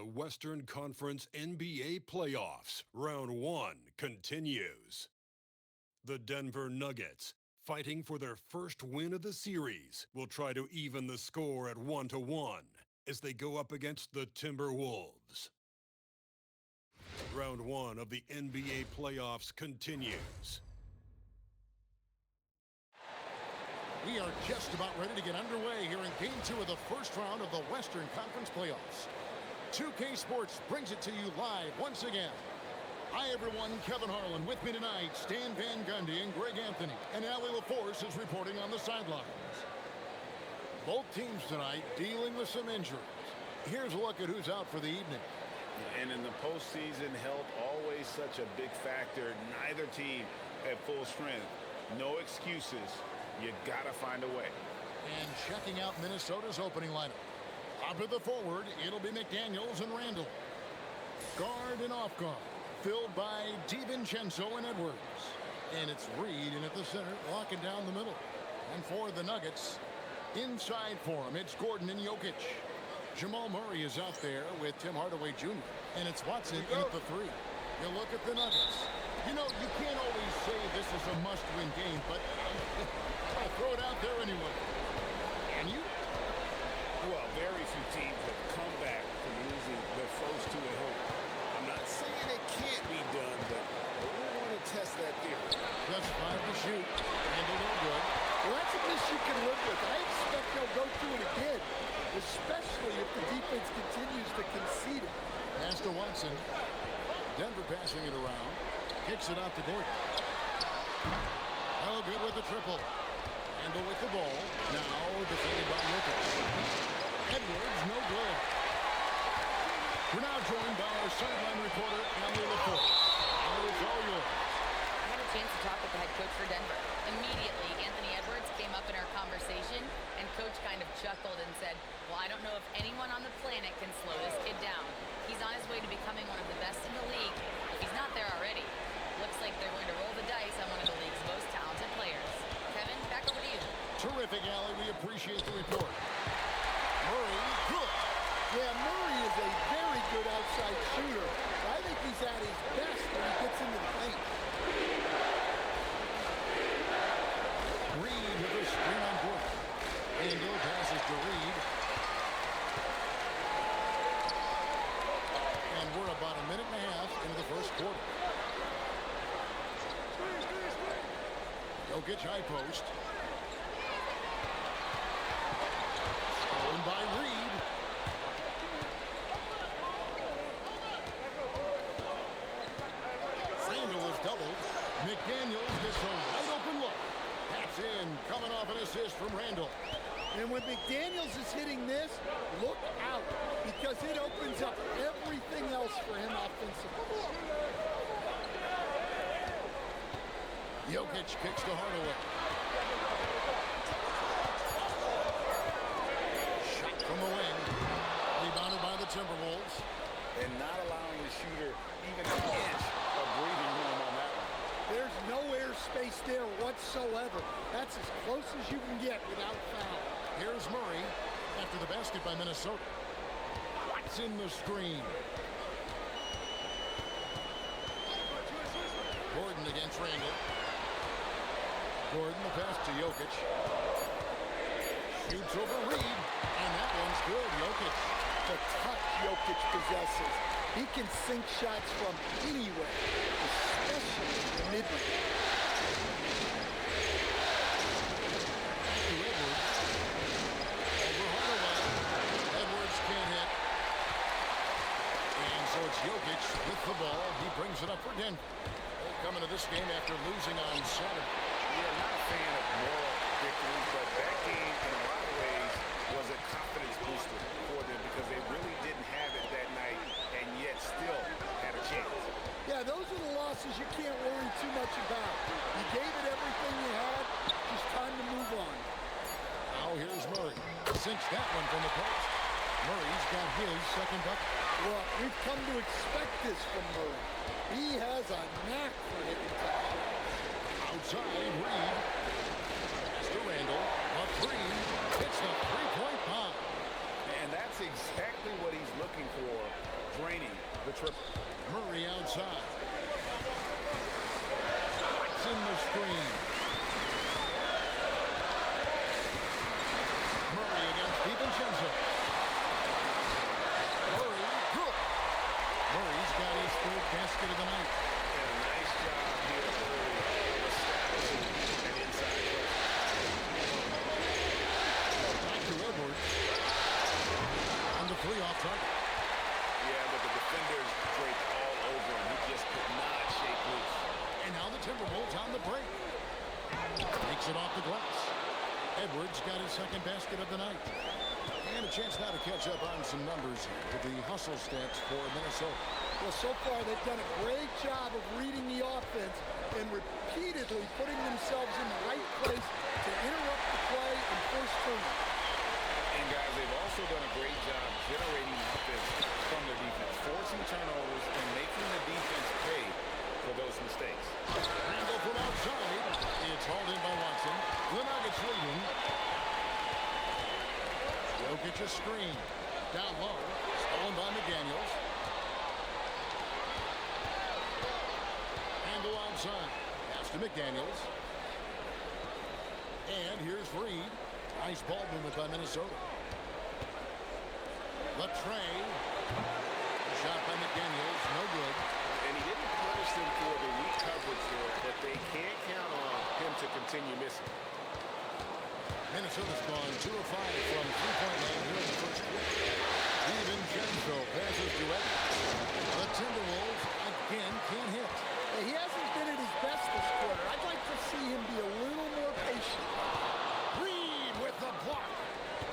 the Western Conference NBA playoffs. Round 1 continues. The Denver Nuggets, fighting for their first win of the series, will try to even the score at 1-1 as they go up against the Timberwolves. Round 1 of the NBA playoffs continues. We are just about ready to get underway here in Game 2 of the first round of the Western Conference playoffs. 2K Sports brings it to you live once again. Hi, everyone. Kevin Harlan with me tonight. Stan Van Gundy and Greg Anthony. And Allie LaForce is reporting on the sidelines. Both teams tonight dealing with some injuries. Here's a look at who's out for the evening. And in the postseason, health always such a big factor. Neither team at full strength. No excuses. You got to find a way. And checking out Minnesota's opening lineup. Up at the forward, it'll be McDaniels and Randall. Guard and off guard, filled by DiVincenzo and Edwards. And it's Reed in at the center, locking down the middle. And for the Nuggets, inside for him, it's Gordon and Jokic. Jamal Murray is out there with Tim Hardaway Jr. And it's Watson in at the 3. You look at the Nuggets. You know, you can't always say this is a must-win game, but I throw it out there anyway. And you? Well, very few teams have come back from losing their first 2 at home. I'm not saying it can't be done, but we want to test that theory. Just 5 to shoot, and a little good. Well, that's a miss you can live with. I expect they'll go through it again, especially if the defense continues to concede it. Pass to Watson. Denver passing it around. Kicks it out to Gordon. Oh, good with the triple. Handle with the ball. Now defended by Jokic. Edwards, no good. We're now joined by our sideline reporter, Allie LaForce. It's all yours. I had a chance to talk with the head coach for Denver. Immediately, Anthony Edwards came up in our conversation, and Coach kind of chuckled and said, well, I don't know if anyone on the planet can slow this kid down. He's on his way to becoming one of the best in the league. If he's not there already, looks like they're going to roll the dice on one of the league's most talented players. Kevin, back over to you. Terrific, Allie. We appreciate the report. Murray, good. Yeah, Murray is a very good outside shooter. I think he's at his best when he gets into the paint. Reed with a screen on Gordon. Randall passes to Reed. And we're about a minute and a half into the first quarter. Jokic high post. Stolen by Reed. Randall is doubled. McDaniels gets a wide open look. That's in, coming off an assist from Randall. And when McDaniels is hitting this, look out, because it opens up everything else for him offensively. Jokic kicks to Hardaway. Shot from the wing. Rebounded by the Timberwolves. And not allowing the shooter even an inch of breathing room on that one. There's no airspace there whatsoever. That's as close as you can get without foul. Here's Murray after the basket by Minnesota. Watson the screen. Gordon against Randall. Gordon the pass to Jokic. Shoots over Reed. And that one's good. Jokic. The touch Jokic possesses. He can sink shots from anywhere, especially the mid-range. To Edwards. Over Hardaway. Edwards can't hit. And so it's Jokic with the ball. He brings it up for Denver. They come into this game after losing on Saturday. Yeah, not a fan of moral victories, but that game in a lot of ways was a confidence booster for them because they really didn't have it that night and yet still had a chance. Yeah, those are the losses you can't worry too much about. You gave it everything you had. Just time to move on. Now here's Murray. Sinks that one from the post. Murray's got his second bucket. Well, we've come to expect this from Murray. He has a knack for hitting top shots. Outside, Reed. Pass to Randall. A three. Hits the three-point bomb. And that's exactly what he's looking for Timberwolves on the break. Takes it off the glass. Edwards got his second basket of the night. And a chance now to catch up on some numbers with the hustle stats for Minnesota. Well, so far they've done a great job of reading the offense and repeatedly putting themselves in the right place to interrupt the play and force turnovers. And guys, they've also done a great job generating offense from their defense, forcing turnovers and making the defense pay for those mistakes. Randall from outside. It's hauled in by Watson. The Nuggets leading. Jokic a screen. Down low. Stolen by McDaniels. Handle outside. Pass to McDaniels. And here's Reed. Nice ball movement by Minnesota. Latrey. Shot by McDaniels. No good. And he didn't punish them for the weak coverage there, but they can't count on him to continue missing. Minnesota's gone 2 of 5 from three-point land here in the first quarter. DiVincenzo passes to Edwards. The Timberwolves again can't hit. He hasn't been at his best this quarter. I'd like to see him be a little more patient. Reed with the block.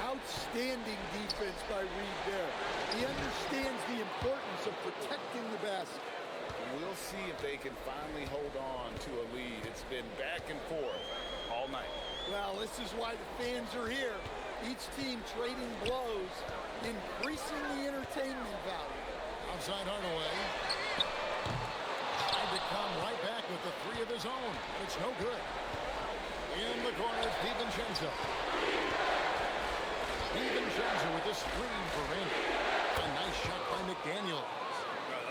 Outstanding defense by Reed there. He understands the importance of protecting the basket. We'll see if they can finally hold on to a lead. It's been back and forth all night. Well, this is why the fans are here. Each team trading blows, increasing the entertainment value. Outside Hardaway. Tried to come right back with the three of his own. It's no good. In the corner, DiVincenzo. DiVincenzo with the screen for Randall. A nice shot by McDaniels.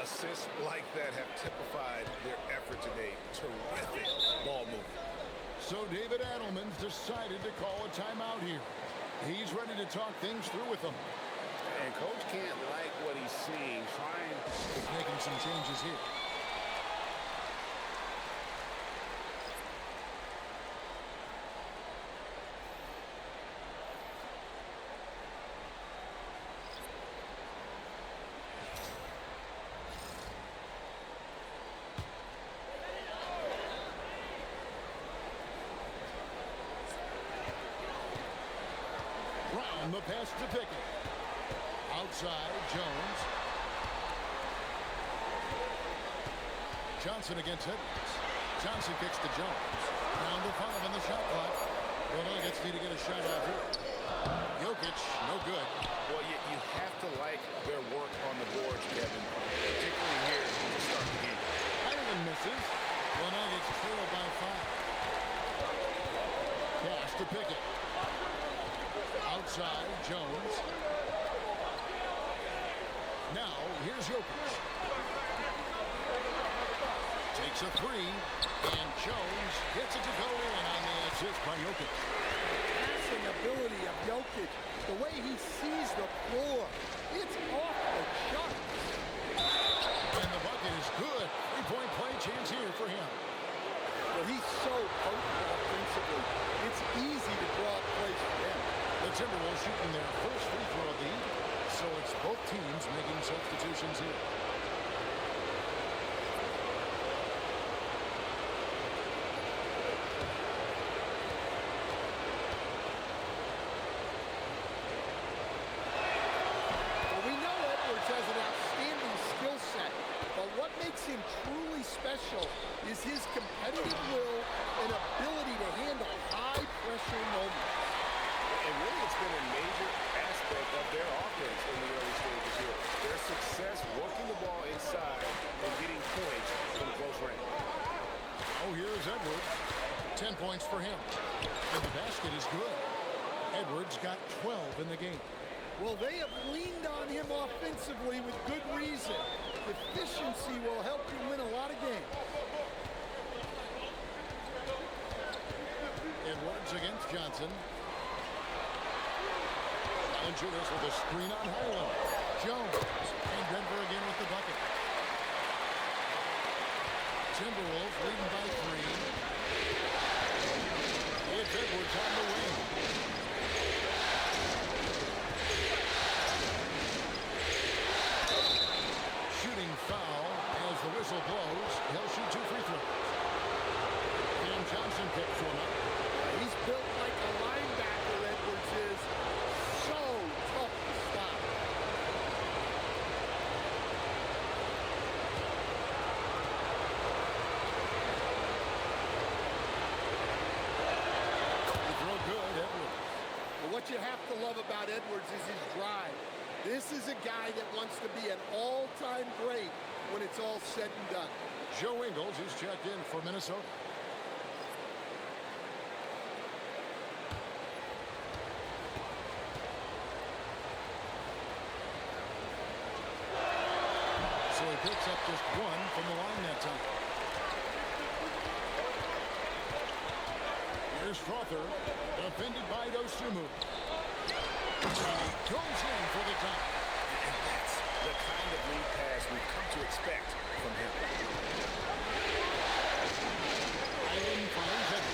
Assists like that have typified their effort today. Terrific ball movement. So David Adelman's decided to call a timeout here. He's ready to talk things through with them. And coach can't like what he's seeing. He's making some changes here. Brown, the pass to Pickett. Outside, Jones. Johnson against Edwards. Johnson kicks to Jones. Down to 5 on the shot clock. The Nuggets need to get a shot out here. Jokic, no good. Well, you have to like their work on the boards, Kevin, particularly here to start the game. Ireland misses. The Nuggets trail by 5. Pass to Pickett. Outside, Jones. Now, here's Jokic. Takes a three, and Jones gets it to go in on the assist by Jokic. Passing ability of Jokic, the way he sees the floor, it's off the charts. And the bucket is good. Three-point play chance here for him. Well, he's so potent offensively. It's easy to draw plays for him. The Timberwolves shooting their first free throw of the evening. So it's both teams making substitutions here. Well, we know Edwards has an outstanding skill set, but what makes him truly special is his competitive will and ability to handle high-pressure moments. And really, it's been a major aspect of their offense in the early stages here. Their success working the ball inside and getting points from close range. Oh, here's Edwards. 10 points for him. And the basket is good. Edwards got 12 in the game. Well, they have leaned on him offensively with good reason. Efficiency will help you win a lot of games. Edwards against Johnson. Valanciunas with a screen on Highland. Jones. And Denver again with the bucket. Timberwolves leading by 3. It's Edwards on the wing. Shooting foul as the whistle blows. He'll shoot 2 free throws. what you have to love about Edwards is his drive. This is a guy that wants to be an all-time great when it's all said and done. Joe Ingles is checked in for Minnesota. So he picks up just one from the line that time. Here's Strother, defended by Dosunmu. And he goes in for the top. And that's the kind of lead pass we've come to expect from him. Allen finds it.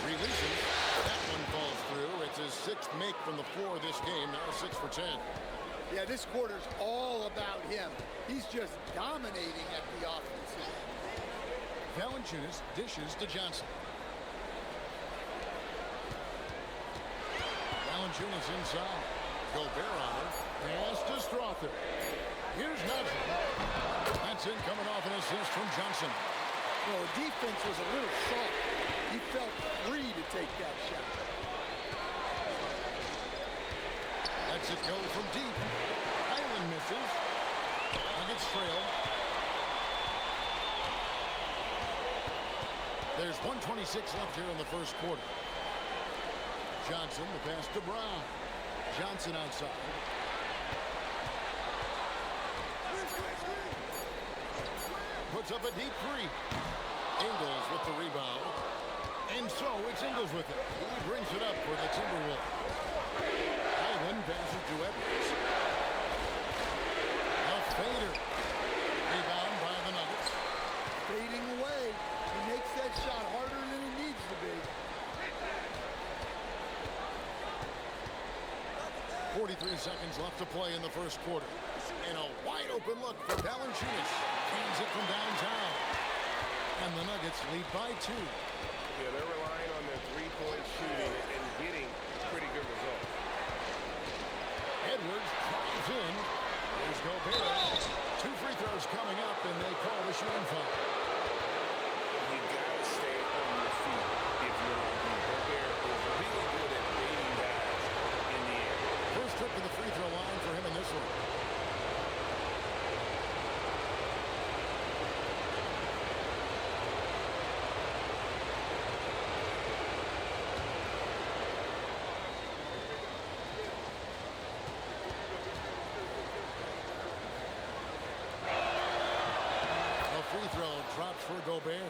Releases. That one falls through. It's his sixth make from the floor this game. Now 6 for 10. Yeah, this quarter's all about him. He's just dominating at the offensive end. Valanciunas dishes to Johnson. Valanciunas inside. Gobert on it. Pass to Strother. Here's Johnson. That's in, coming off an assist from Johnson. Well, the defense was a little soft. He felt free to take that shot. Lets it go from deep. Allen misses. Nuggets trail. There's 1:26 left here in the first quarter. Johnson, the pass to Brown. Johnson outside. Puts up a deep three. Ingles with the rebound. And so it's Ingles with it. He brings it up for the Timberwolves. Allen passes to Edwards. A fader. Rebound by the Nuggets. Fading away. He makes that shot harder than he needs to be. 43 seconds left to play in the first quarter. And a wide open look for Valanciunas. Cleans it from downtown. And the Nuggets lead by 2. Yeah, they're relying on their three-point shooting and getting pretty good results. Edwards drives in. Here's Gobert. 2 free throws coming up, and they call the shooting foul. You gotta stay on your feet if you're on the Gobert is really good at baiting guys in the air. First trip to the free throw line for him in this one. Free throw drops for Gobert.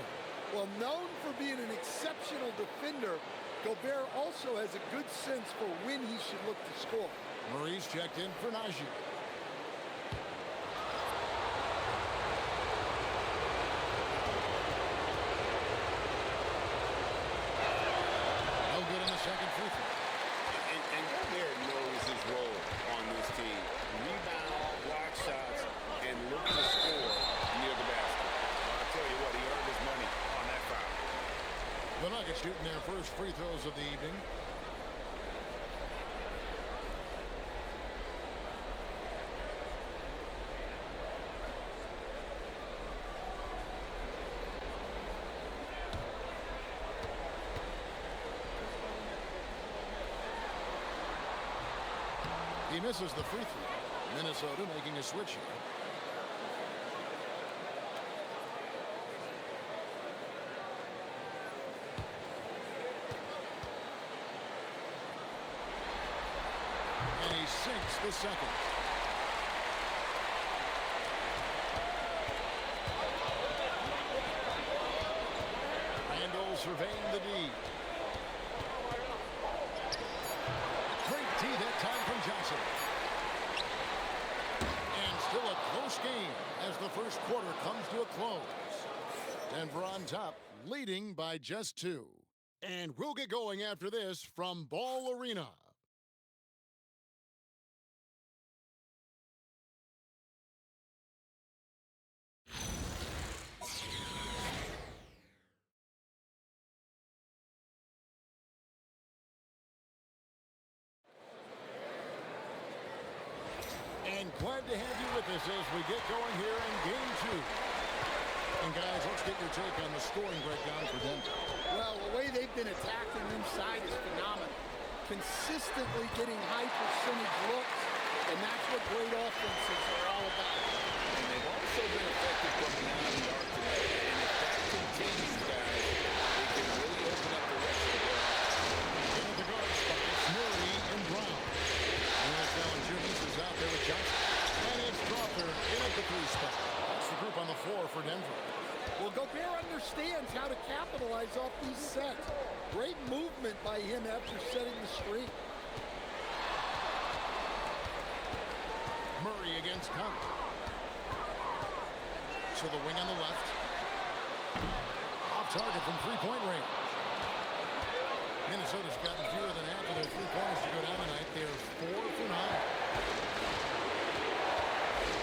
Well, known for being an exceptional defender, Gobert also has a good sense for when he should look to score. Maurice checked in for Najee. No good on the second free throw. And Gobert knows his role on this team. Rebound, block shots, and look to score near the basket. I'll tell you what, he earned his money on that foul. The Nuggets shooting their first free throws of the evening. He misses the free throw. Minnesota making a switch here. And he sinks the second. Randall surveying the D. Great D that time from Johnson. And still a close game as the first quarter comes to a close. Denver on top, leading by just 2. And we'll get going after this from Ball Arena. And glad to have you with us as we get going here in Game 2. And guys, let's get your take on the scoring breakdown for Denver. Well, the way they've been attacking inside is phenomenal. Consistently getting high percentage looks, and that's what great offenses are all about. And they've also been effective from beyond the arc tonight. And if that continues, guys, they can really open up the rest of the game. In at the guard spot, it's Murray and Brown. Jokic is out there with Johnson. And it's Crawford in at the 3 spot. That's the group on the floor for Denver. Well, Gobert understands how to capitalize off these sets. Great movement by him after setting the screen. Murray against Conley. To the wing on the left. Off target from three-point range. Minnesota's gotten fewer than half of their 3-pointers to go down tonight. They're 4 for 9.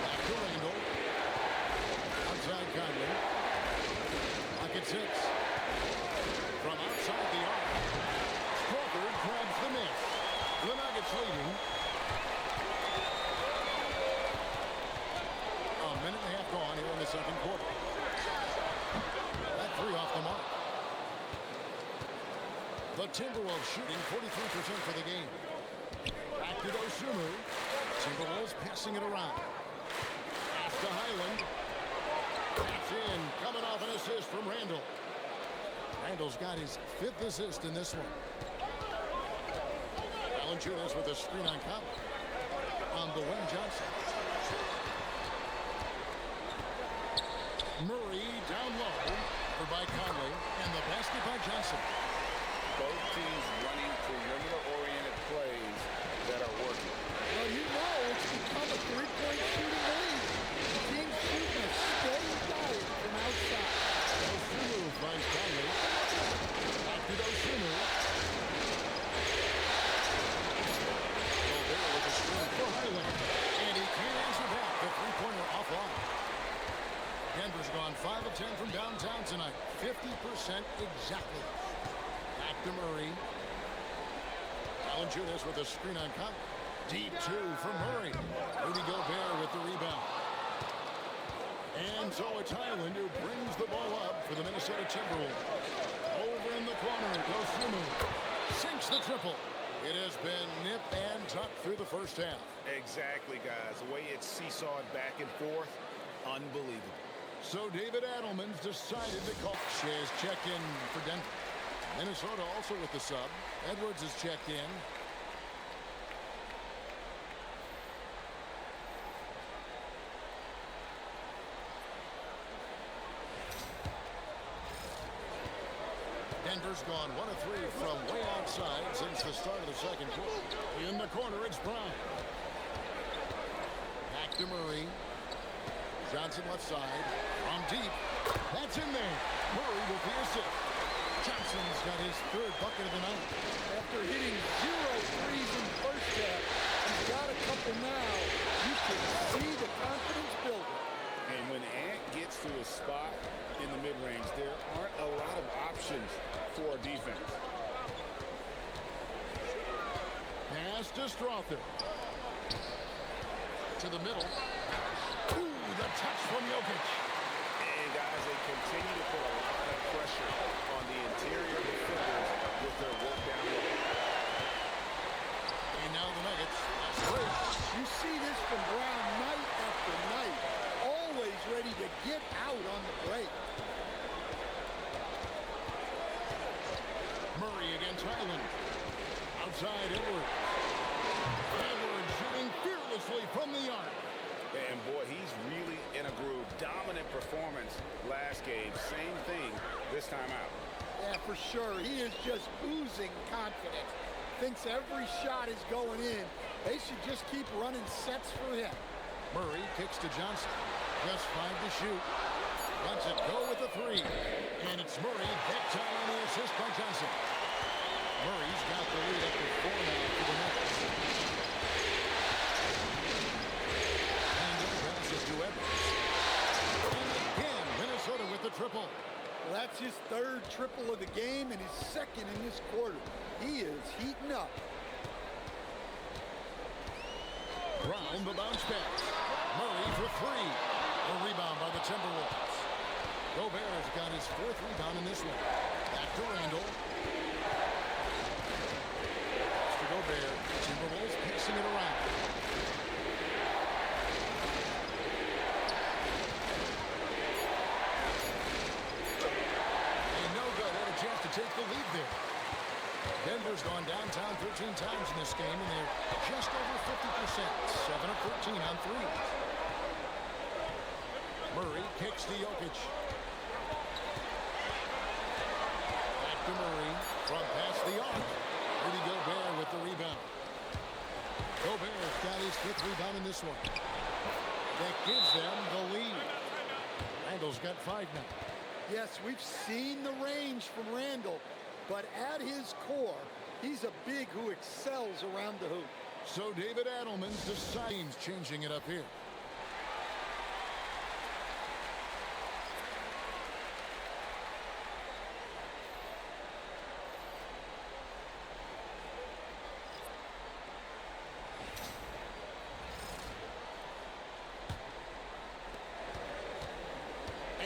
Back to Randall. Outside Conley. Pocket 6. From outside the arc. Crawford grabs the miss. The Nuggets leading. A minute and a half gone here in the second quarter. That 3 off the mark. The Timberwolves shooting 43% for the game. Back to Dosunmu. Timberwolves passing it around. Pass to Highland. That's in. Coming off an assist from Randall. Randall's got his 5th assist in this one. Valanciunas with a screen on Conley. On the wing, Johnson. Murray down low. Over by Conley. And the basket by Johnson. Both teams running perimeter-oriented plays that are working. Well, you know it's become a 3-point shooting league. The team's shooting a steady diet from outside. Dosunmu finds Conley. Back to Dosunmu. Gobert with a screen for Highland. And he can't answer back. The 3-pointer offline. Denver's gone 5 of 10 from downtown tonight. 50% exactly. Back to Murray. Valanciunas with a screen on Conley. Deep 2 from Murray. Rudy Gobert with the rebound. And so it's Highland who brings the ball up for the Minnesota Timberwolves. Over in the corner, Dosunmu sinks the triple. It has been nip and tuck through the first half. Exactly, guys. The way it's seesawed back and forth, unbelievable. So David Adelman's decided to call. Shea's checked in for Denver. Minnesota also with the sub. Edwards is checked in. Denver's gone 1 of 3 from way outside since the start of the second quarter. In the corner, it's Brown. Back to Murray. Johnson left side. From deep. That's in there. Murray with the assist. Johnson's got his 3rd bucket of the night. After hitting 0 threes in the first half, he's got a couple now. You can see the confidence building. And when Ant gets to his spot in the mid-range, there aren't a lot of options for defense. Pass to Strother. To the middle. Ooh, the touch from Jokic. And guys, they continue to put a lot of pressure on the interior defenders with their work down low. And now the Nuggets. That's great. You see this from Brown night after night. Always ready to get out on the break. Murray against Highland. Outside Edwards. Edwards shooting fearlessly from the arc. And boy, he's really in a groove. Dominant performance last game. Same thing this time out. Yeah, for sure. He is just oozing confidence. Thinks every shot is going in. They should just keep running sets for him. Murray kicks to Johnson. Just 5 to shoot. Lets it go with the 3. And it's Murray. Head time on the assist by Johnson. Murray's got the lead up to 4 now for the Nuggets. And the passes to Edwards. And again, Minnesota with the triple. Well, that's his 3rd triple of the game and his 2nd in this quarter. He is heating up. Brown the bounce pass. Murray for 3. A rebound by the Timberwolves. Gobert's got his 4th rebound in this one. Back to Randall. Pass to Gobert. Timberwolves passing it around. And no good. Had a chance to take the lead there. Denver's gone downtown 13 times in this game, and they're just over 50%. 7 of 13 on threes. Murray kicks to Jokic. Back to Murray from past the arc. Rudy Gobert with the rebound. Gobert's got his 5th rebound in this one. That gives them the lead. Randall's got 5 now. Yes, we've seen the range from Randall, but at his core, he's a big who excels around the hoop. So David Adelman's deciding changing it up here.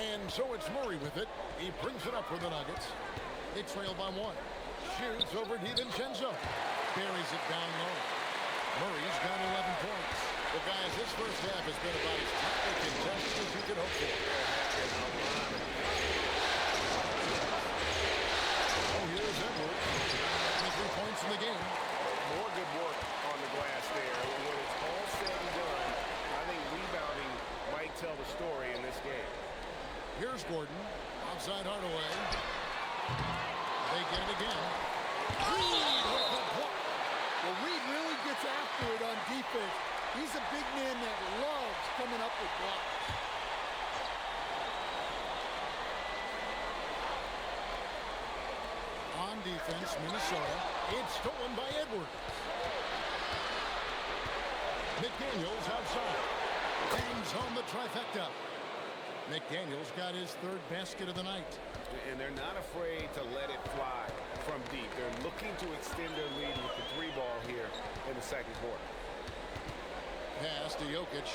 And so it's Murray with it. He brings it up for the Nuggets. They trail by 1. Shoots over DiVincenzo. Buries it down low. Murray's got 11 points. Well, guys, this first half has been about as tightly contested as you could hope for. Oh, here's Edwards. 23 points in the game. More good work on the glass there. When it's all said and done, I think rebounding might tell the story in this game. Here's Gordon. Outside Hardaway. They get it again. Reed with the block. Well, Reed really gets after it on defense. He's a big man that loves coming up with blocks. On defense, Minnesota. It's stolen by Edwards. McDaniels outside. Bangs home the trifecta. McDaniels got his 3rd basket of the night. And they're not afraid to let it fly from deep. They're looking to extend their lead with the 3 ball here in the 2nd quarter. Pass to Jokic.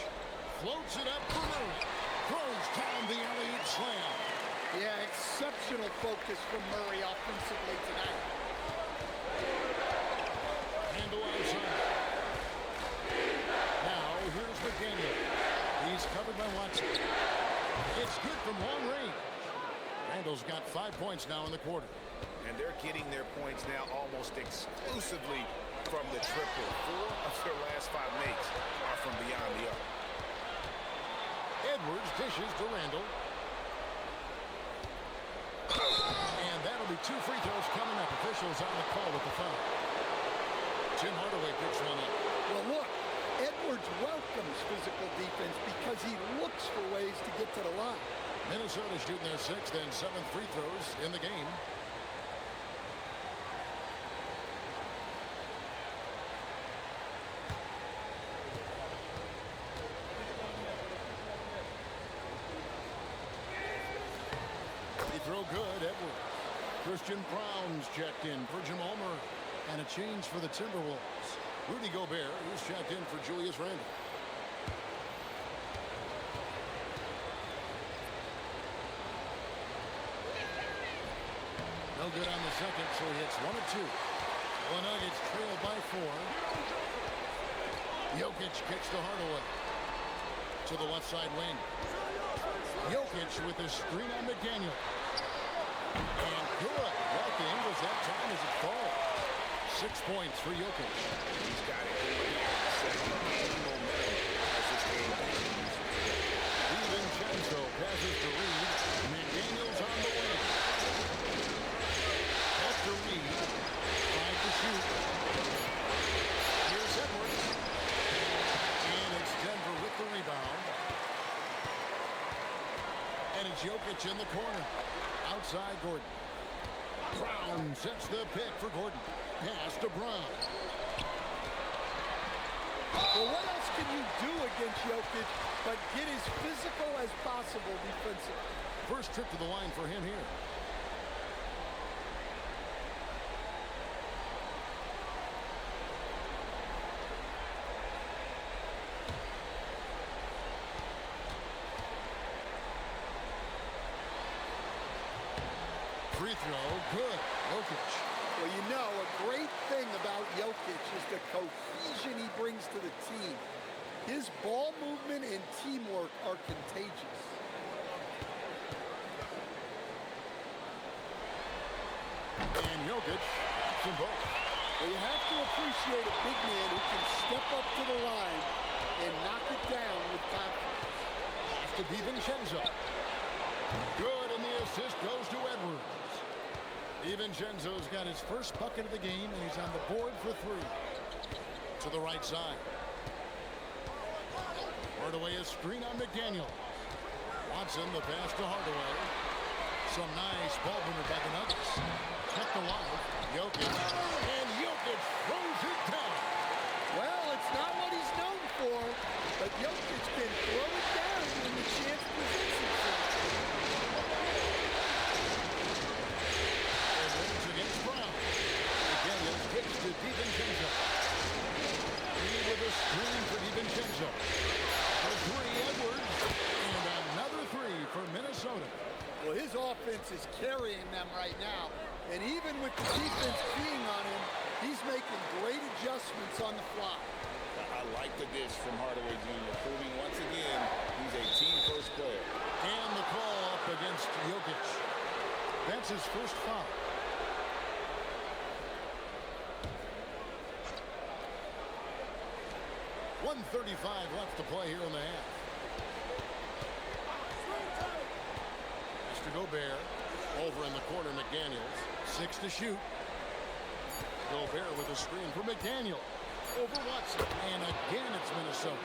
Floats it up for Murray. Throws down the alley-oop slam. Yeah, exceptional focus from Murray offensively tonight. Handle outside. Now, here's McDaniel. He's covered by Watson. It's good from long range. Randall's got 5 points now in the quarter. And they're getting their points now almost exclusively from the triple. 4 of their last 5 makes are from beyond the arc. Edwards dishes to Randall. And that'll be 2 free throws coming up. Officials on the call with the foul. Tim Hardaway picks one up. Well, look, Edwards welcomes physical defense because he looks for ways to get to the line. Minnesota shooting their 6th and 7th free throws in the game. They throw good, Edwards. Christian Brown's checked in for Jamal Murray. And a change for the Timberwolves. Rudy Gobert, who's checked in for Julius Randle. No good on the second, so he hits 1 of 2. The Nuggets trail by 4. Jokic kicks to Hardaway. To the left side wing. Jokic with his screen on McDaniel. And good. Right the angles that time as it falls. 6 points for Jokic. He's got it going here. Setting momentum as this game continues. DiVincenzo passes to Reed. McDaniels on the wing. After Reed. 5 to shoot. Here's Edwards. And it's Denver with the rebound. And it's Jokic in the corner. Outside Gordon. Brown sets the pick for Gordon. Pass to Brown. Well, what else can you do against Jokic but get as physical as possible defensively? First trip to the line for him here. Free throw, good. Jokic. Well, you know, a great thing about Jokic is the cohesion he brings to the team. His ball movement and teamwork are contagious. And Jokic drops them both. Well, you have to appreciate a big man who can step up to the line and knock it down with confidence. To DiVincenzo. Good, and the assist goes to Edwards. DiVincenzo's got his first bucket of the game, and he's on the board for three. To the right side. Hardaway is screen on McDaniel. Watson, the pass to Hardaway. Some nice ball winner by the Nuggets. Kept alive. Jokic. And Jokic throws it down. Well, it's not what he's known for, but Jokic can throw it down when the chance presents itself. Edwards against Brown. McDaniel kicks to DiVincenzo. Reed with a screen for DiVincenzo. For three, Edwards. And another three for Minnesota. Well, his offense is carrying them right now. And even with the defense being on him, he's making great adjustments on the fly. I like the dish from Hardaway Jr., proving once again he's a team-first player. And the call up against Jokic. That's his first foul. .135 left to play here in the half. Mr. Gobert over in the corner, McDaniels. 6 to shoot. Gobert with a screen for McDaniel. Over Watson. And again, it's Minnesota.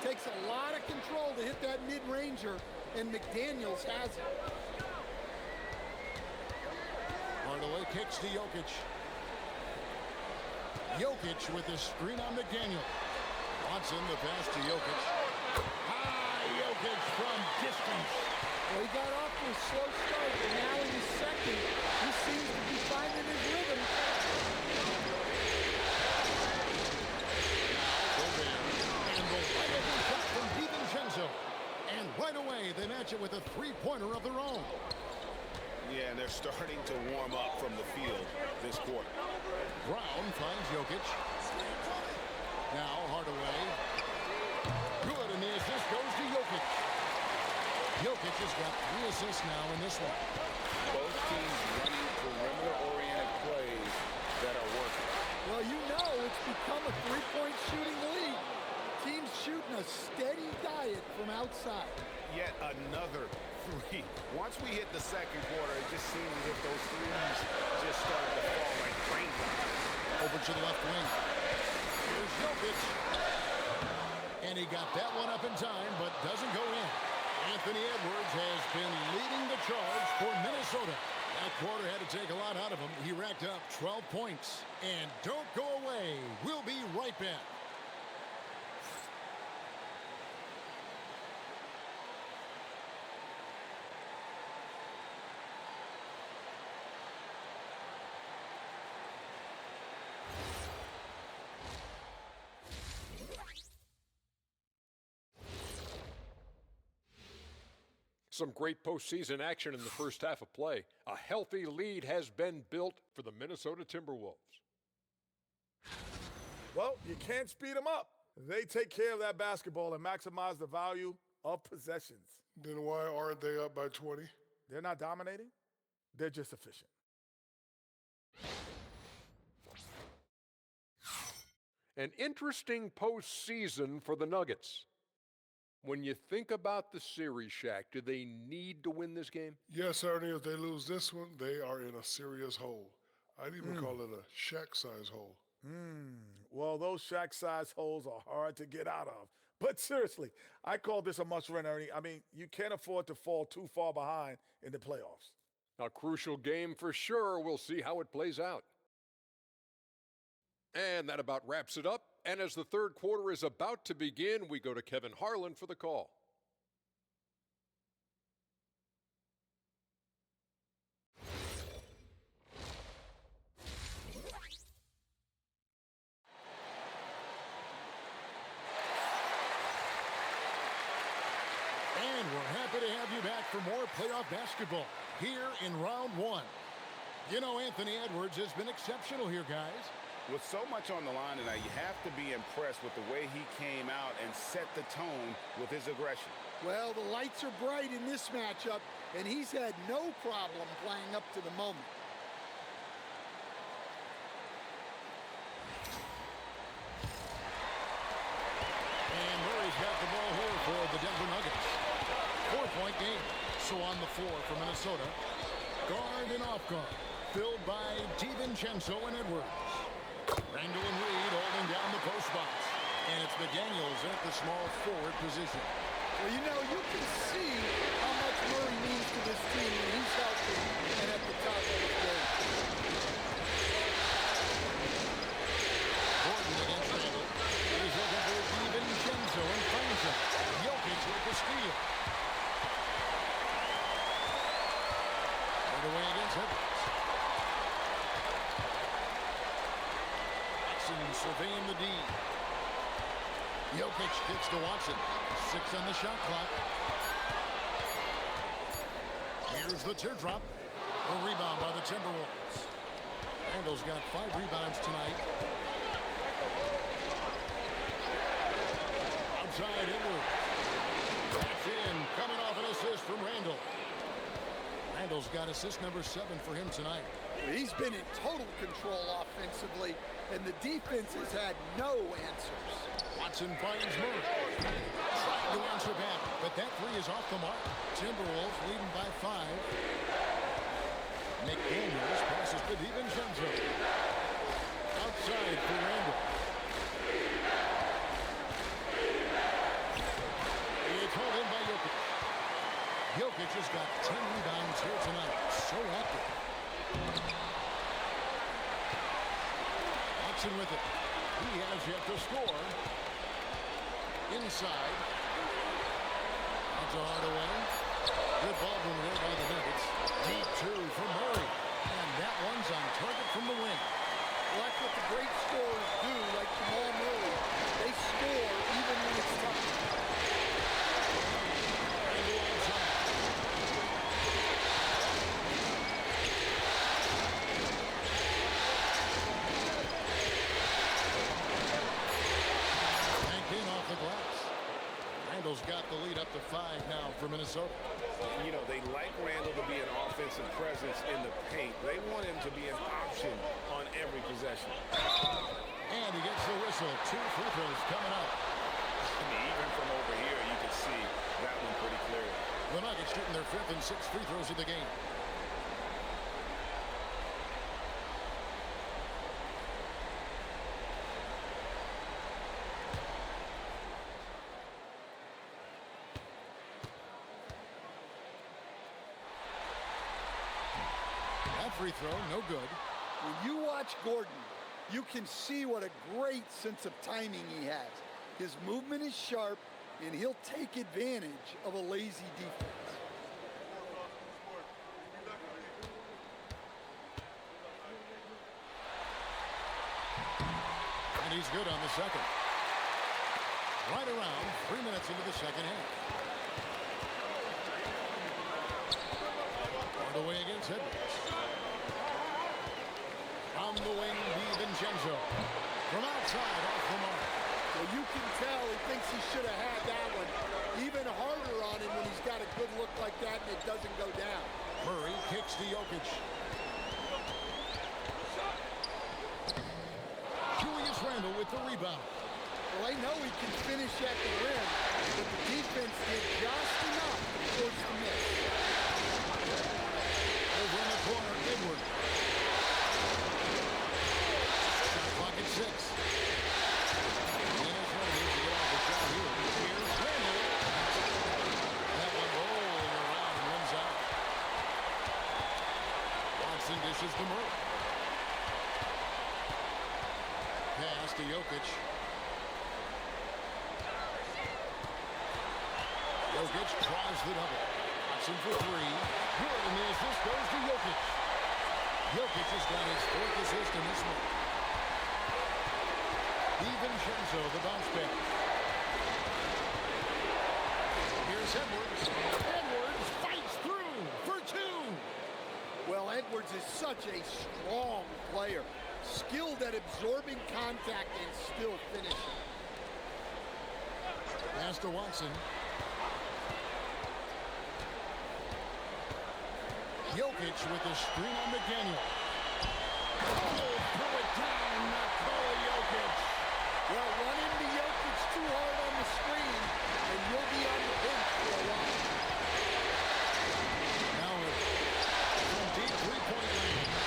Takes a lot of control to hit that mid-ranger, and McDaniels has it. Hardaway kicks to Jokic. Jokic with the screen on McDaniel. Watson, the pass to Jokic. Jokic from distance. Well, he got off to a slow start, but now in his second, he seems to be finding his rhythm. And the wide-open shot from DiVincenzo. And right away, they match it with a three-pointer of their own. Yeah, and they're starting to warm up from the field this quarter. Brown finds Jokic. Now Hardaway. Good, and the assist goes to Jokic. Jokic has got 3 assists now in this one. Both teams running perimeter-oriented plays that are working. Well, you know it's become a three-point shooting league. Teams shooting a steady diet from outside. Yet another three. Once we hit the second quarter, it just seems as if those threes just started to fall like raindrops. Over to the left wing. Here's Jokic. And he got that one up in time, but doesn't go in. Anthony Edwards has been leading the charge for Minnesota. That quarter had to take a lot out of him. He racked up 12 points. And don't go away. We'll be right back. Some great postseason action in the first half of play. A healthy lead has been built for the Minnesota Timberwolves. Well, you can't speed them up. They take care of that basketball and maximize the value of possessions. Then why aren't they up by 20? They're not dominating. They're just efficient. An interesting postseason for the Nuggets. When you think about the series, Shaq, do they need to win this game? Yes, Ernie, if they lose this one, they are in a serious hole. I'd even call it a Shaq-size hole. Well, those Shaq-sized holes are hard to get out of. But seriously, I call this a must-win, Ernie. I mean, you can't afford to fall too far behind in the playoffs. A crucial game for sure. We'll see how it plays out. And that about wraps it up. And as the third quarter is about to begin, we go to Kevin Harlan for the call. And we're happy to have you back for more playoff basketball here in round one. You know, Anthony Edwards has been exceptional here, guys. With so much on the line tonight, you have to be impressed with the way he came out and set the tone with his aggression. Well, the lights are bright in this matchup, and he's had no problem playing up to the moment. And Murray's got the ball here for the Denver Nuggets. 4-point game. So on the floor for Minnesota. Guard and off guard. Filled by DiVincenzo and Edwards. Randall and Reed holding down the post box. And it's McDaniels at the small forward position. Well, you know, you can see how much Murray means to this team when he's healthy and at the top of his game. Gordon against Randall. He's looking for DiVincenzo and finds him. Jokic with the steal. Right away against Edwards. Surveying the D. Jokic kicks to Watson. 6 on the shot clock. Here's the teardrop. A rebound by the Timberwolves. Randall's got 5 rebounds tonight. Outside Edwards. That's in. Coming off an assist from Randall. Randall's got assist number 7 for him tonight. He's been in total control offensively, and the defense has had no answers. Watson finds Murray. Trying to answer back, but that 3 is off the mark. Timberwolves leading by 5. McDaniels passes to DiVincenzo. Outside for Randall. It's held in by Jokic. Jokic has got 10 rebounds here tonight. So active. Watson with it. He has yet to score. Inside. Out to Hardaway. Good ball movement by the Nuggets. Deep 2 from Murray. And that one's on target from the wing. Well, that's what the great scorers do, like Jamal Murray. They score even when it's tough. Randall outside. Off the glass. Randall's got the lead up to 5 now for Minnesota. You know, they like Randall to be an offensive presence in the paint. They want him to be an option on every possession. And he gets the whistle. 2 free throws coming up. I mean, even from over here, you can see that one pretty clearly. The Nuggets shooting their 5th and 6th free throws of the game. Free throw, no good. When you watch Gordon, you can see what a great sense of timing he has. His movement is sharp, and he'll take advantage of a lazy defense. And he's good on the second. Right around 3 minutes into the second half. Hardaway against Edwards. On the wing, DiVincenzo. From outside, off the mark. Well, you can tell he thinks he should have had that one. Even harder on him when he's got a good look like that and it doesn't go down. Murray kicks to Jokic. Julius Randle with the rebound. Well, I know he can finish at the rim, but the defense did just enough to force the miss. Over in the corner, Edwards. Shot clock at 6. Minnesota needs to get off the shot here. Here's Randle. That one rolling around and runs out. Watson dishes to Murray. Pass to Jokic. Jokic tries the double. Watson for 3. Good, and the assist goes to Jokic. Jokic has got his 4th assist in this one. DiVincenzo, the bounce back. Here's Edwards. Edwards fights through for 2. Well, Ed Edwards is such a strong player, skilled at absorbing contact and still finishing. Pass to Watson. Jokic with the screen on McDaniel. Oh, throw it down, Nikola Jokic. Well, run into Jokic too hard on the screen, and you'll be on the bench for a while. Now from deep three-point range.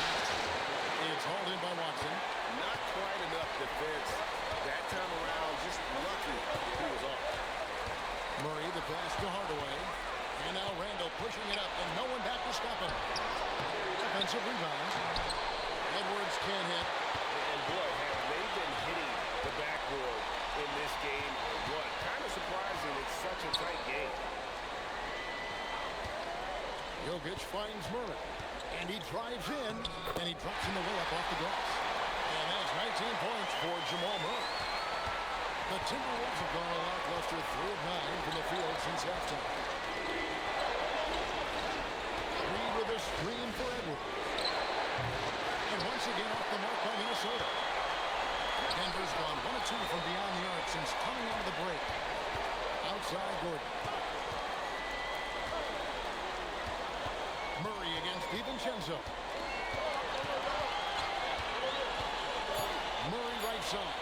It's hauled in by Watson. Not quite enough defense that time around. Just lucky he was off. Murray, the pass to Hardaway. And now Randall pushing it up, and no one back to stop him. Defensive rebound. Edwards can't hit. And boy, have they been hitting the backboard in this game or what? Kind of surprising it's such a tight game. Jokic finds Murray. And he drives in, and he drops in the layup off the glass. And that's 19 points for Jamal Murray. The Timberwolves have gone a lackluster 3 of 9 from the field since halftime. Reed with a screen for Edwards. And once again off the mark by Minnesota. Denver's gone 1 of 2 from beyond the arc since coming out of the break. Outside Gordon. Murray against DiVincenzo. Murray right side.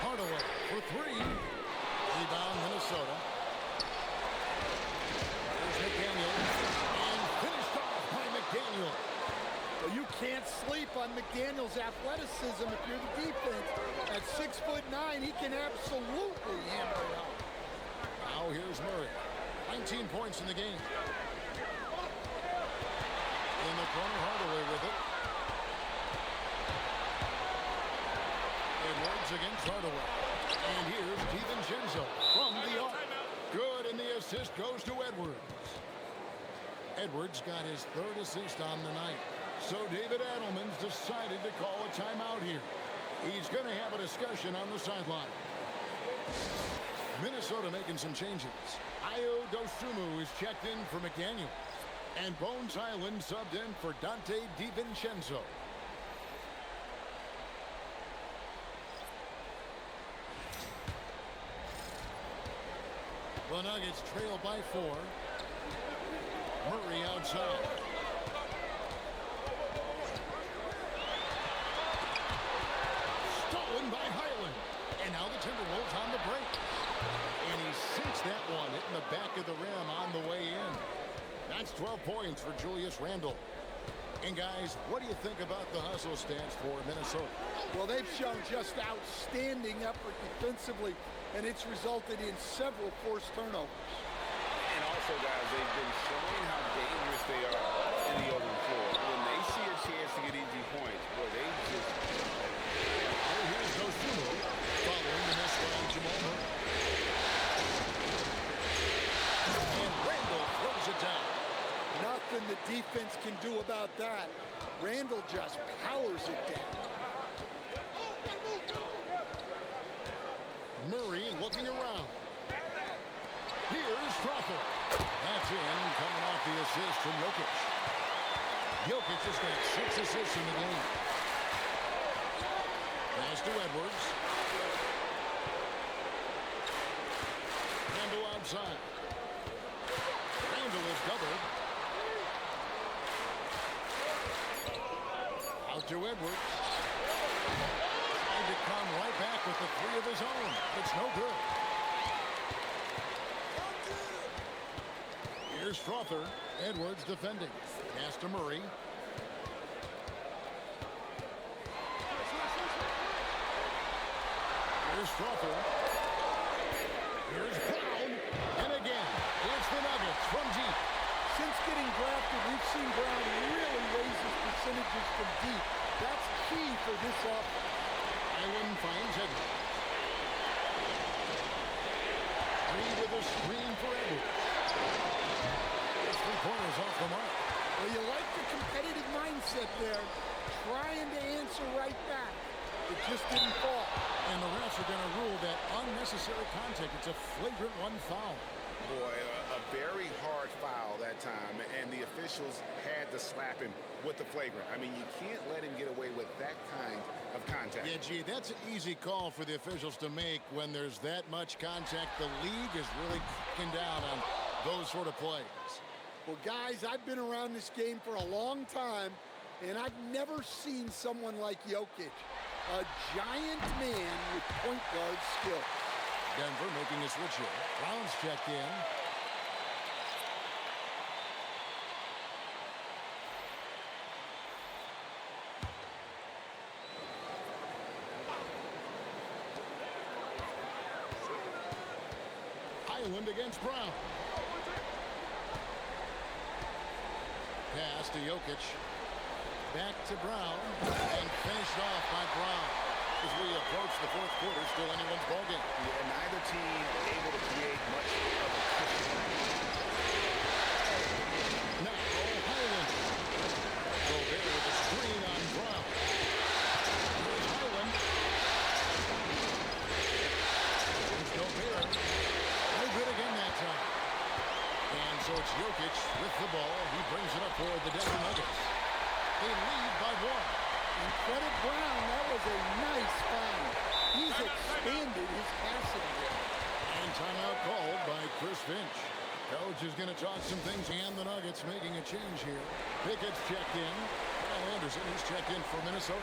Hardaway for 3. Rebound Minnesota. There's McDaniel. And finished off by McDaniel. Well, you can't sleep on McDaniel's athleticism if you're the defense. At 6'9", he can absolutely hammer it out. Now here's Murray. 19 points in the game. In the corner, Hardaway with it. Edwards against Hardaway. And here's DiVincenzo from the arc. Good, and the assist goes to Edwards. Edwards got his 3rd assist on the night. So David Adelman's decided to call a timeout here. He's going to have a discussion on the sideline. Minnesota making some changes. Ayo Dosunmu is checked in for McDaniel. And Bones Highland subbed in for Dante DiVincenzo. The Nuggets trail by 4. Murray outside. Stolen by Highland. And now the Timberwolves on the break. And he sinks that one, hitting the back of the rim on the way in. That's 12 points for Julius Randle. And guys, what do you think about the hustle stance for Minnesota? Well, they've shown just outstanding effort defensively, and it's resulted in several forced turnovers. And also, guys, they've been showing how dangerous they are in the open floor. When they see a chance to get easy points, boy, they just... Oh, here's Dosunmu following the miss by Jamal Murray. And Randle throws it down. Nothing the defense can do about that. Randle just powers it down. Murray looking around. Here's Crawford. That's in, coming off the assist from Jokic. Jokic has got 6 assists in the game. Pass to Edwards. Randle outside. Randle is doubled. Out to Edwards. Trying to come right back with the 3 of his own. It's no good. Here's Strother. Edwards defending. Pass to Murray. Here's Strother. Here's Brown. And again, it's the Nuggets from deep. Since getting drafted, we've seen Brown really raise his percentages from deep. That's key for this offense. Island finds Edwards. Reed with a screen for Edwards. It's 3 pointers off the mark. Well, you like the competitive mindset there, trying to answer right back. It just didn't fall. And the refs are going to rule that unnecessary contact. It's a flagrant 1 foul. Boy, a very hard foul that time, and the officials had to slap him with the flagrant. I mean, you can't let him get away with that kind of contact. Yeah, gee, that's an easy call for the officials to make when there's that much contact. The league is really cracking down on those sort of plays. Well, guys, I've been around this game for a long time, and I've never seen someone like Jokic, a giant man with point guard skill. Denver making a switch here. Brown's checked in. Highland against Brown. Pass to Jokic. Back to Brown. And finished off by Brown. As we approach the fourth quarter, still anyone's ballgame. Yeah, neither team able to create much of a cushion. Now, Highland. Gobert with a screen on Brown. Here's Highland. Here's Gobert. No good again that time. And so it's Jokic with the ball. He brings it up for the Denver Nuggets. They lead by one. And credit Brown, that was a nice find. He's expanded his passing game. And timeout called by Chris Finch. Coach is going to talk some things, and the Nuggets making a change here. Pickett's checked in. Kyle Anderson, he's checked in for Minnesota.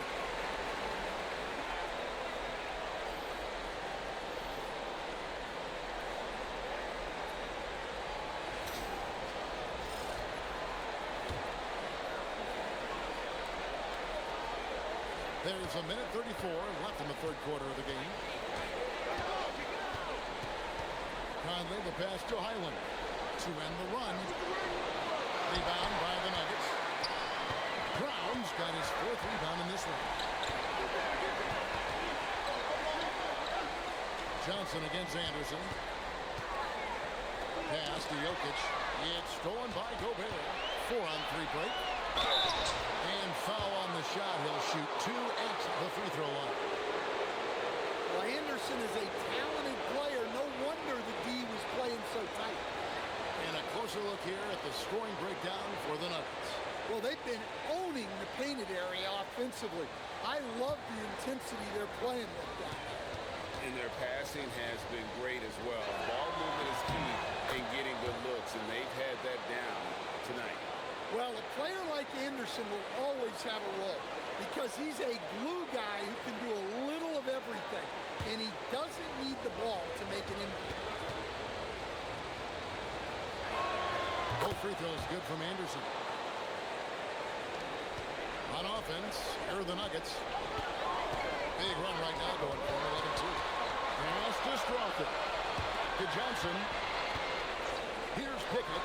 There's a minute 34 left in the third quarter of the game. Conley, the pass to Highland to end the run. Rebound by the Nuggets. Brown's got his fourth rebound in this one. Johnson against Anderson. Pass to Jokic. It's stolen by Gobert. 4-on-3 break. And foul on the shot. He'll shoot two at the free throw line. Well, Anderson is a talented player. No wonder the D was playing so tight. And a closer look here at the scoring breakdown for the Nuggets. Well, they've been owning the painted area offensively. I love the intensity they're playing with down there. And their passing has been great as well. Ball movement is key in getting good looks, and they've had that down tonight. Well, a player like Anderson will always have a role because he's a glue guy who can do a little of everything, and he doesn't need the ball to make an impact. Both free throws good from Anderson. On offense, here are the Nuggets. Big run right now going for 11-2. Pass to Strawther. To Johnson. Here's Pickett.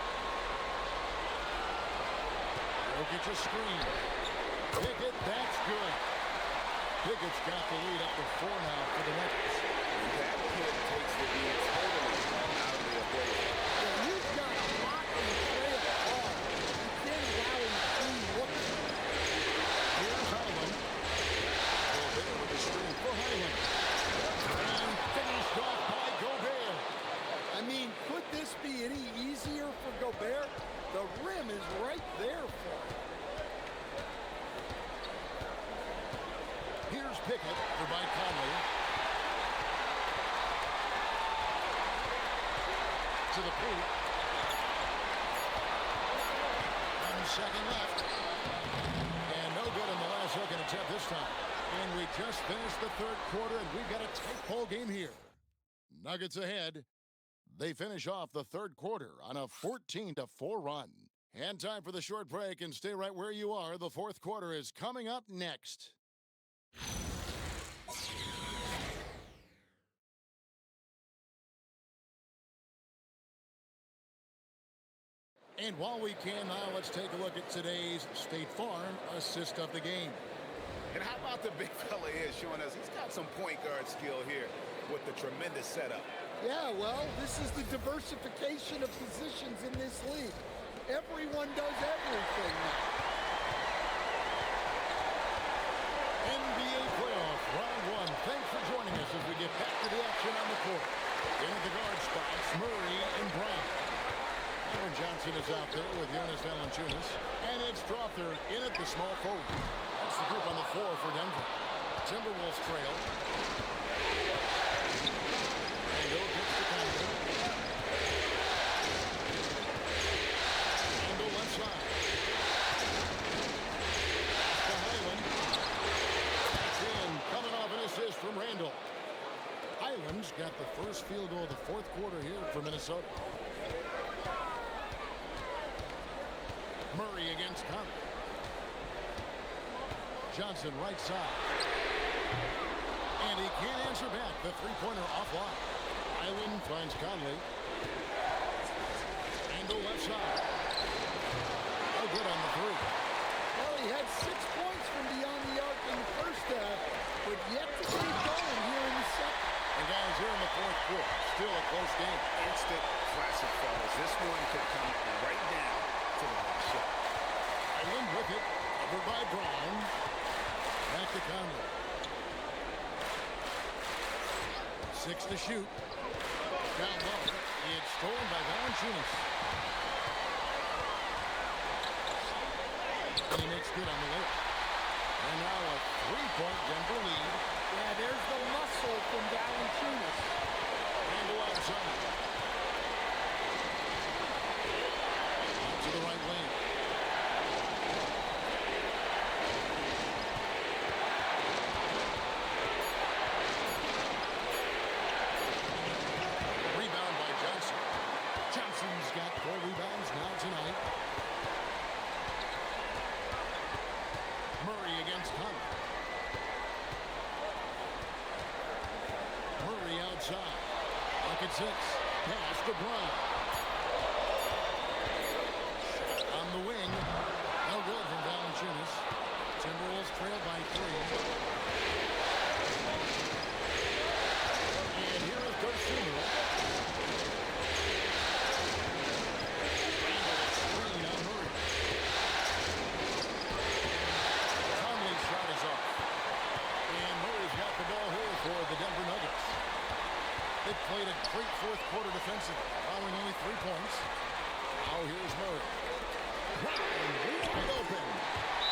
Jokic a screen. Pickett, that's good. Pickett's got the lead up to 4 now for the Nuggets. And that pick takes the lead totally out of the equation. Well, you've got a lot in the play of the ball. You can't allow him to clean looks. Here's Highland. Gobert with a screen for Highland. And finished off by Gobert. I mean, could this be any easier for Gobert? The rim is right there for him. Here's Pickett for Mike Conley. To the pool. 1 second left. And no good in the last second attempt this time. And we just finished the third quarter, and we've got a tight ball game here. Nuggets ahead. They finish off the third quarter on a 14-4 run. And time for the short break, and stay right where you are. The fourth quarter is coming up next. And while we can now, let's take a look at today's State Farm assist of the game. And how about the big fella here showing us he's got some point guard skill here with the tremendous setup. Yeah, well, this is the diversification of positions in this league. Everyone does everything now. NBA playoff round 1. Thanks for joining us as we get back to the action on the court. In at the guard spots, Murray and Brown. Valanciunas. And it's Strother in at the small forward. That's the group on the floor for Denver. Timberwolves trail. Randall gets the counter. Randall left side. To Highland. That's in. Coming off an assist from Randall. Highland's got the first field goal of the fourth quarter here for Minnesota. Murray against Conley. Johnson right side. And he can't answer back. The three-pointer offline. Highland finds Conley. Randall left side. No good on the three. Well, he had 6 points from beyond the arc in the first half, but yet to get it going here in the second. And guys, here in the fourth quarter, still a close game. Instant classic, fellas. This one could come right down to the last shot. Highland with it. Covered by Brown. Back to Conley. 6 to shoot. Down low. It's stolen by Valanciunas. And he makes good on the layup. And now a three-point Denver lead. Yeah, there's the muscle from Valanciunas. Randall outside. Out to the right lane. Rebound by Johnson. Johnson's got 4 rebounds now tonight. Murray against Conley. Murray outside. Lock at 6. Pass to Bryant. On the wing. No good from Valanciunas. Timberwolves trail by 3. And here is Dosunmu. Randall screen on Murray. Conley's shot is off. And Murray's got the ball here for the Denver Nuggets. They played a great fourth quarter defensively, allowing only 3 points. Now here's Murray. Wide open.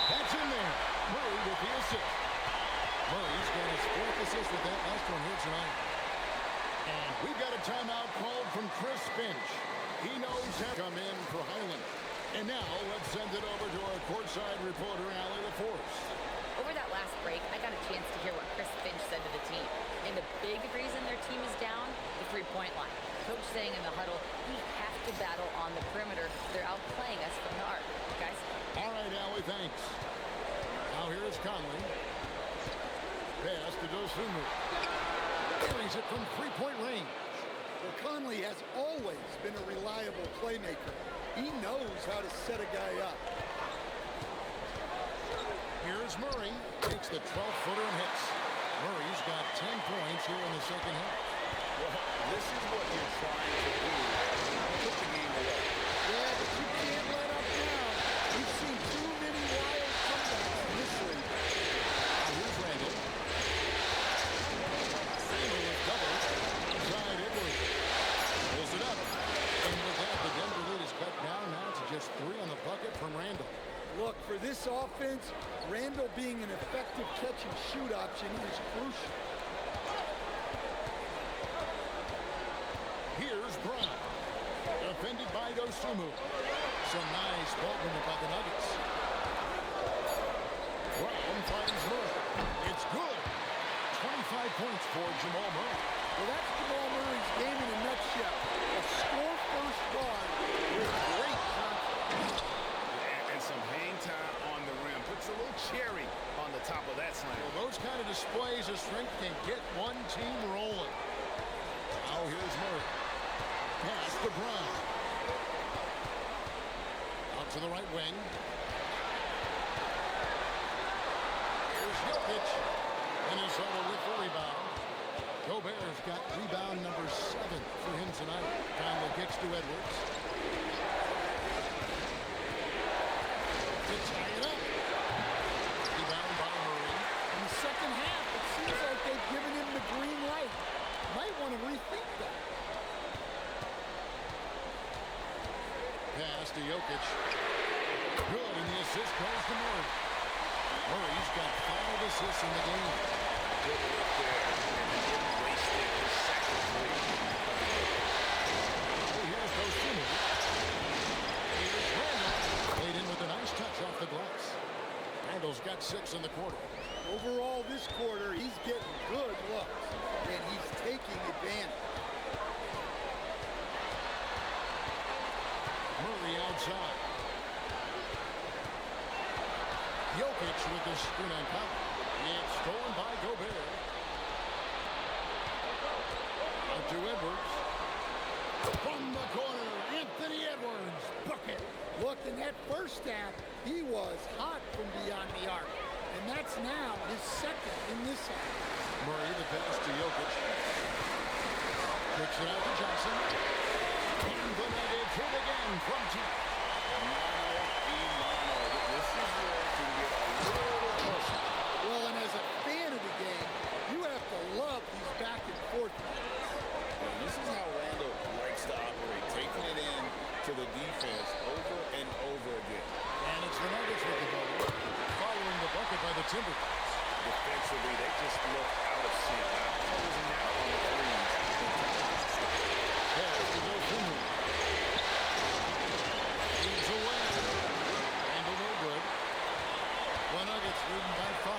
That's in there. Murray with the assist. Murray's got his 4th assist with that last one here tonight. And we've got a timeout called from Chris Finch. He knows how to come in for Highland. And now let's send it over to our courtside reporter, Allie LaForce. Over that last break, I got a chance to hear what Chris Finch said to the team. And the big reason their team is down, the three-point line. Coach saying in the huddle, we have to battle on the perimeter. They're outplaying us from the arc. Guys? All right, Allie, thanks. Now here is Conley. Pass to Dosunmu. Carries it from three-point range. Well, Conley has always been a reliable playmaker. He knows how to set a guy up. Here's Murray. Takes the 12-footer and hits. Murray's got 10 points here in the second half. Well, this is what you're trying to do. Put the game away. Yeah, but you can't let up now. We've seen too many wild comebacks in this league. Here's Randall. Randall with double. Inside Edwards. Pulls it up. And with that, the Denver lead is cut down now to just 3 on the bucket from Randall. Look, for this offense, Randall being an effective catch-and-shoot option is crucial. Here's Brown. Defended by Dosunmu. Some nice ball movement by the Nuggets. Brown finds Murray. It's good. 25 points for Jamal Murray. Well, that's Jamal Murray's game in a nutshell. A score-first guard with great confidence. And some hang time on the rim. Puts a little cherry on the top of that slam. Well, those kind of displays of strength can get one team rolling. Now here's Murray. Pass to Brown. Out to the right wing. Here's Jokic. Minnesota with the rebound. Gobert's got rebound number 7 for him tonight. Conley kicks to Edwards. To tie it up. Rebound by Murray. In the second half, it seems like they've given him the green light. Might want to rethink that. Pass to Jokic. points in the game. Good look there. And he didn't waste it. The second three of the game. Oh, here's Dosunmu. Here's Randall. Played in with a nice touch off the glass. Randall's got 6 in the quarter. Overall, this quarter, he's getting good looks, and he's taking advantage. Murray outside. Jokic with the screen on top. It's stolen by Gobert. Out to Edwards. From the corner, Anthony Edwards. Bucket. Look, in that first half, he was hot from beyond the arc. And that's now his second in this half. Murray, the pass to Jokic. Kicks it out to Johnson. And the Nuggets hit again from deep. This is where it can get a little personal. Well, and as a fan of the game, you have to love these back and forth moments. And this is how Randall likes to operate, taking it in to the defense over and over again. And it's the Nuggets with the ball, following the bucket by the Timberwolves. Defensively, they just look out of sync. Closing out on the threes. Pass to Dosunmu. Leads away. Randall no good. The Nuggets leading by 5.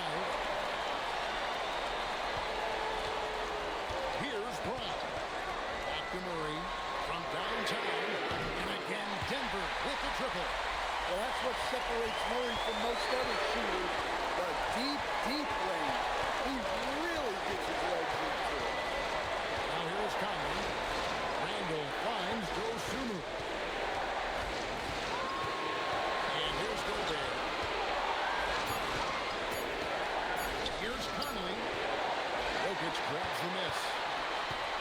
Here's Brown. Back to Murray from downtown. And again, Denver with the triple. Well, that's what separates Murray from most other shooters. The deep, deep range. He really gets his legs into it. Now here's Conley. Randall finds Dosunmu. And here's Gobert. Here's Conley. Jokic grabs the miss.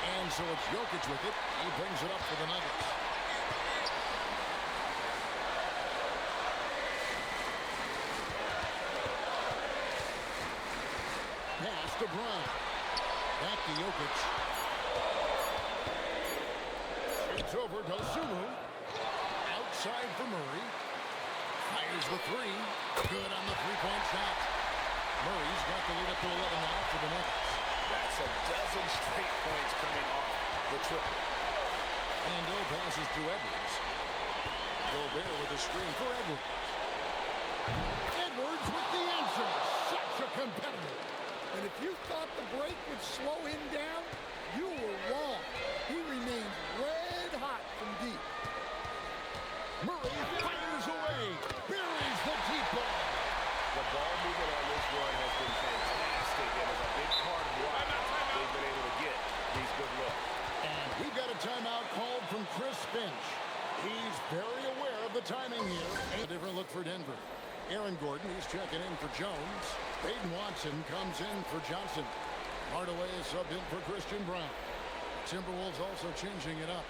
And so it's Jokic with it. He brings it up for the Nuggets. Pass to Brown. Back to Jokic. It's over Dosunmu. Outside for Murray. Fires the 3. Good on the three-point shot. Murray's got the lead up to 11 now for the Nuggets. That's a dozen straight points coming off the triple. Randall passes to Edwards. Gobert with a screen for Edwards. Edwards with the answer. Such a competitor. And if you thought the break would slow him down, you were wrong. He remains red hot from deep. Murray fires away. Buries the deep ball. The ball movement on this one has been fantastic. It is a big part of why they've been able to get these good looks. And we've got a timeout called from Chris Finch. He's very aware of the timing here. A different look for Denver. Aaron Gordon, he's checking in for Jones. Peyton Watson comes in for Johnson. Hardaway is subbed in for Christian Brown. Timberwolves also changing it up.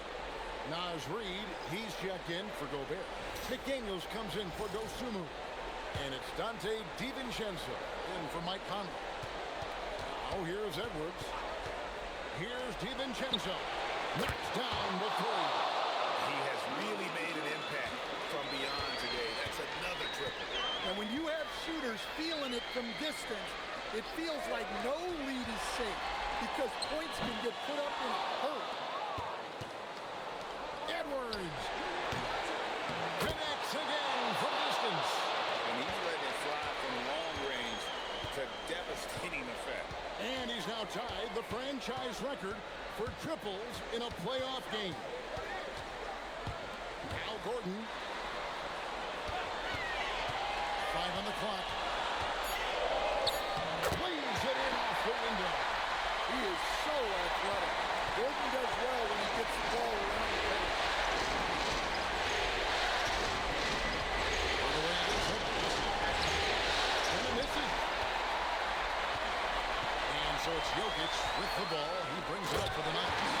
Naz Reid, he's checked in for Gobert. McDaniels comes in for Dosunmu. And it's Dante DiVincenzo in for Mike Conley. Now here's Edwards. Here's DiVincenzo. Knocks down the 3. He has really made an impact from beyond today. That's another triple. And when you have shooters feeling it from distance, it feels like no lead is safe because points can get put up in a hurry. Edwards connects again from distance. And he's letting it fly from long range to devastating effect. And he's now tied the franchise record for triples in a playoff game. Al Gordon. 5 on the clock. Plays it in off the window. He is so athletic. Gordon does well when he gets the ball around the paint. Hardaway against Edwards. And it misses. And so it's Jokic with the ball. He brings it up for the Nuggets.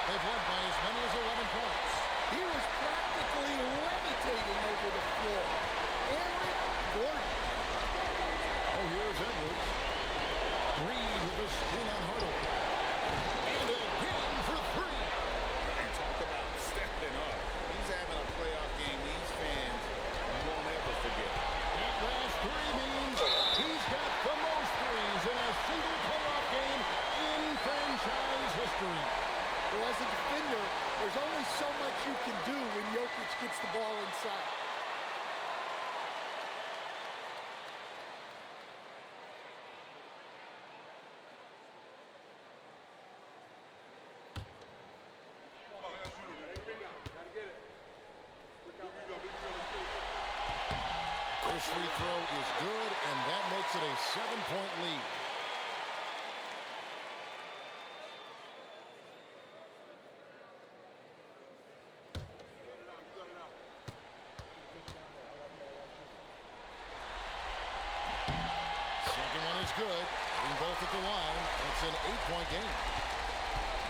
They've led by as many as 11 points. He was practically levitating over the floor. Aaron Gordon. Oh, here's Edwards. Reid with a screen on Hardaway. And again for 3. And talk about stepping up. He's having a playoff game these fans won't ever forget. That last 3 means he's got the most 3s First free throw is good, and that makes it a 7-point lead. Second one is good. Being both at the line, it's an 8-point game.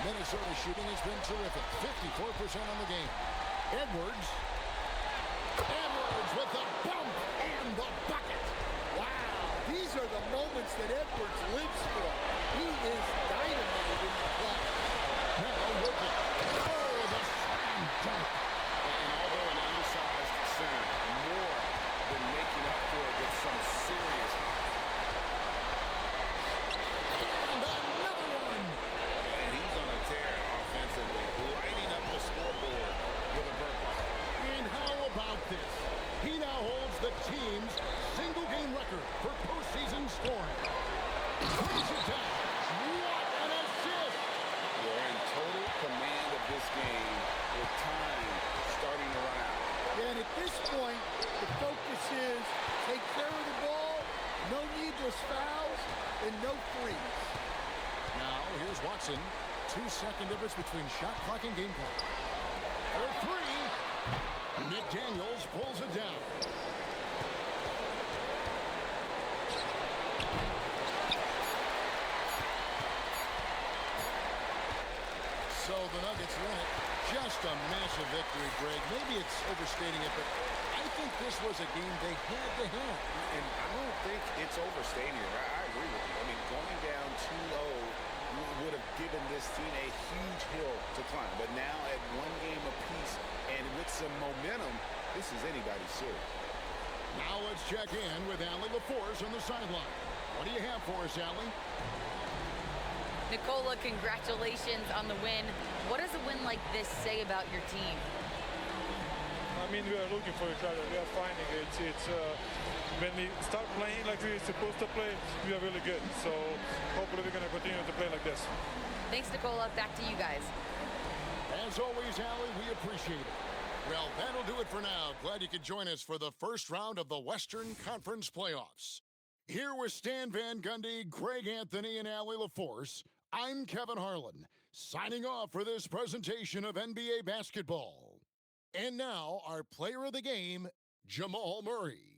Minnesota shooting has been terrific. 54% on the game. Edwards with the bump and the bucket. Wow, these are the moments that Edwards lives for. He is dynamite in the play. Now Jokic. Oh, the slam dunk. And although an undersized center, more than making up for it with some serious. And another one. And he's on a tear offensively, lighting up the scoreboard with a purpose. And how about this? He now holds the team's single-game record for postseason scoring. Brings it down. What an assist! We're in total command of this game with time starting to run out. And at this point, the focus is take care of the ball, no needless fouls, and no threes. Now, here's Watson. 2-second difference between shot clock and game clock. For three. McDaniels pulls it down. So the Nuggets win it. Just a massive victory, Greg. Maybe it's overstating it, but I think this was a game they had to have. And I don't think it's overstating it. I agree with you. I mean, going down 2-0 would have given this team a huge hill to climb. But now at one game apiece and with some momentum, this is anybody's series. Now let's check in with Allie LaForce on the sideline. What do you have for us, Allie? Nikola, congratulations on the win. What does a win like this say about your team? I mean, we are looking for each other. We are finding it. When we start playing like we're supposed to play, we are really good. So hopefully we're going to continue to play like this. Thanks, Nikola. Back to you guys. As always, Allie, we appreciate it. Well, that'll do it for now. Glad you could join us for the first round of the Western Conference Playoffs. Here with Stan Van Gundy, Greg Anthony, and Allie LaForce, I'm Kevin Harlan, signing off for this presentation of NBA basketball. And now, our player of the game, Jamal Murray.